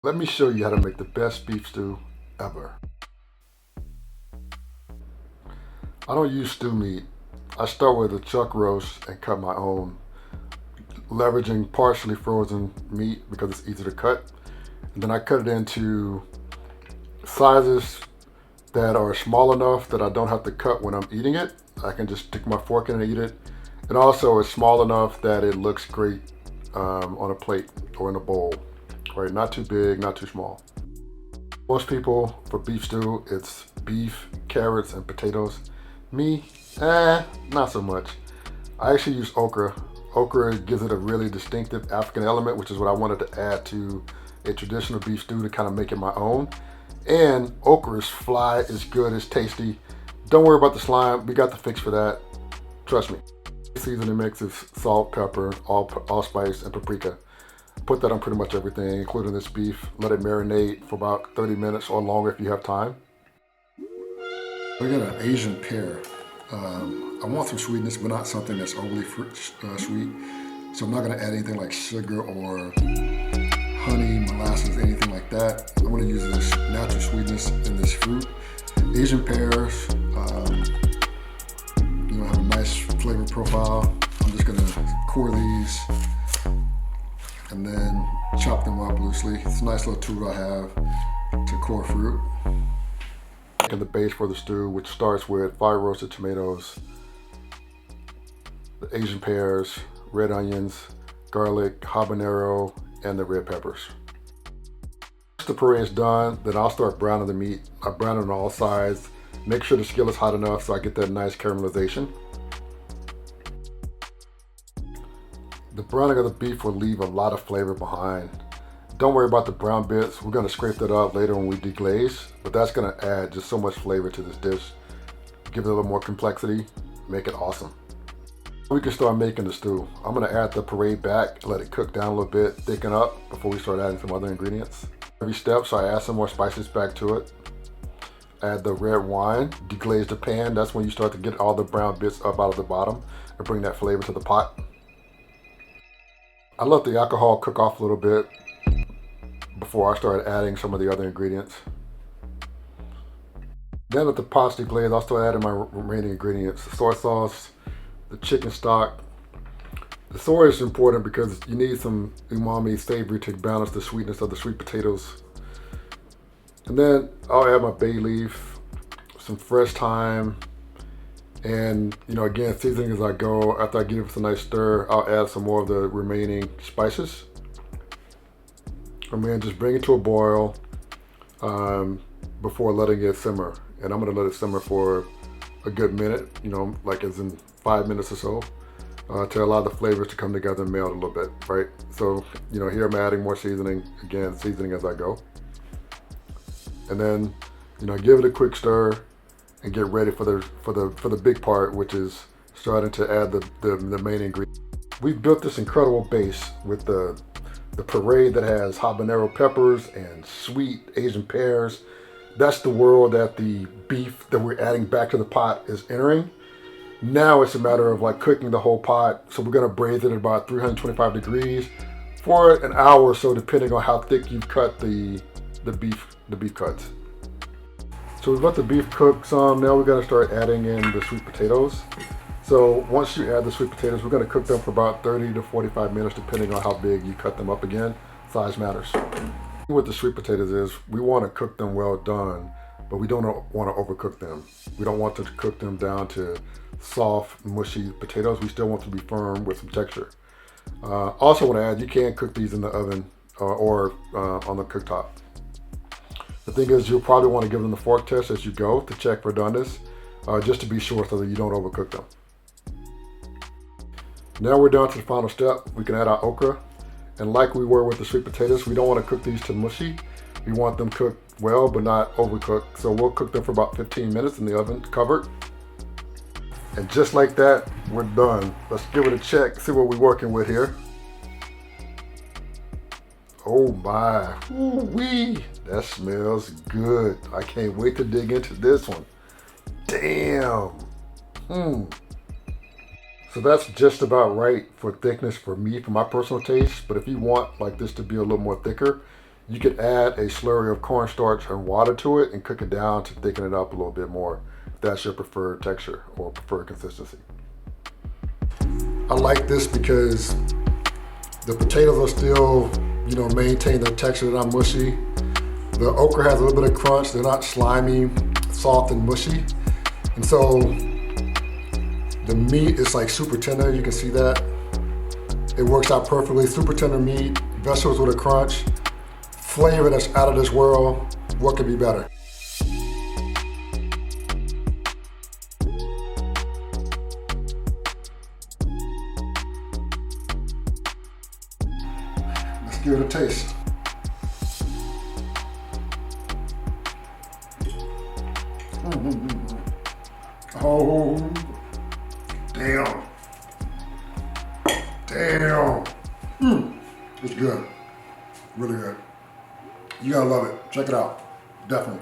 Let me show you how to make the best beef stew ever. I don't use stew meat. I start with a chuck roast and cut my own, leveraging partially frozen meat because it's easy to cut. And then I cut it into sizes that are small enough that I don't have to cut when I'm eating it. I can just stick my fork in and eat it. And also it's small enough that it looks great on a plate or in a bowl. Right, not too big, not too small. Most people, for beef stew, it's beef, carrots, and potatoes. Me, not so much. I actually use okra. Okra gives it a really distinctive African element, which is what I wanted to add to a traditional beef stew to kind of make it my own. And okra's fly is good, it's tasty. Don't worry about the slime, we got the fix for that. Trust me. Seasoning mix is salt, pepper, allspice, and paprika. Put that on pretty much everything, including this beef. Let it marinate for about 30 minutes or longer if you have time. We got an Asian pear. I want some sweetness, but not something that's overly sweet. So I'm not gonna add anything like sugar or honey, molasses, anything like that. I'm gonna use this natural sweetness in this fruit. Asian pears, have a nice flavor profile. I'm just gonna core these and then chop them up loosely. It's a nice little tool I have to core fruit. And the base for the stew, which starts with fire roasted tomatoes, the Asian pears, red onions, garlic, habanero, and the red peppers. Once the puree is done, then I'll start browning the meat. I brown it on all sides. Make sure the skillet's hot enough so I get that nice caramelization. The browning of the beef will leave a lot of flavor behind. Don't worry about the brown bits. We're gonna scrape that up later when we deglaze, but that's gonna add just so much flavor to this dish. Give it a little more complexity, make it awesome. We can start making the stew. I'm gonna add the puree back, let it cook down a little bit, thicken up before we start adding some other ingredients. Every step, so I add some more spices back to it. Add the red wine, deglaze the pan. That's when you start to get all the brown bits up out of the bottom and bring that flavor to the pot. I let the alcohol cook off a little bit before I start adding some of the other ingredients. Then that the pot's deglazed, I'll start adding my remaining ingredients. The soy sauce, the chicken stock. The soy is important because you need some umami savory to balance the sweetness of the sweet potatoes. And then I'll add my bay leaf, some fresh thyme, and again, seasoning as I go. After I give it a nice stir, I'll add some more of the remaining spices. And then just bring it to a boil before letting it simmer. And I'm gonna let it simmer for a good minute, like as in 5 minutes or so, to allow the flavors to come together and meld a little bit, right? So, here I'm adding more seasoning, again, seasoning as I go. And then, give it a quick stir and get ready for the big part, which is starting to add the main ingredients. We've built this incredible base with the puree that has habanero peppers and sweet Asian pears. That's the world that the beef that we're adding back to the pot is entering. Now it's a matter of cooking the whole pot. So we're gonna braise it at about 325 degrees for an hour or so, depending on how thick you've cut the beef cuts. So we've let the beef cook some. Now we're gonna start adding in the sweet potatoes. So once you add the sweet potatoes, we're gonna cook them for about 30 to 45 minutes, depending on how big you cut them up again. Size matters. What the sweet potatoes is, we wanna cook them well done, but we don't wanna overcook them. We don't want to cook them down to soft, mushy potatoes. We still want to be firm with some texture. Also wanna add, you can cook these in the oven or on the cooktop. The thing is, you'll probably want to give them the fork test as you go to check for doneness, just to be sure so that you don't overcook them. Now we're down to the final step. We can add our okra. And like we were with the sweet potatoes, we don't want to cook these too mushy. We want them cooked well, but not overcooked. So we'll cook them for about 15 minutes in the oven, covered. And just like that, we're done. Let's give it a check, see what we're working with here. Oh my, ooh-wee, that smells good. I can't wait to dig into this one. Damn. So that's just about right for thickness for me, for my personal taste. But if you want this to be a little more thicker, You could add a slurry of cornstarch and water to it and cook it down to thicken it up a little bit more. If that's your preferred texture or preferred consistency. I like this because the potatoes are still, you know, maintain their texture. They're not mushy. The okra has a little bit of crunch. They're not slimy, soft, and mushy. And so the meat is like super tender. You can see that. It works out perfectly. Super tender meat, vegetables with a crunch, flavor that's out of this world. What could be better? Let's give it a taste. Oh, damn. Damn. It's good. Really good. You gotta love it. Check it out. Definitely.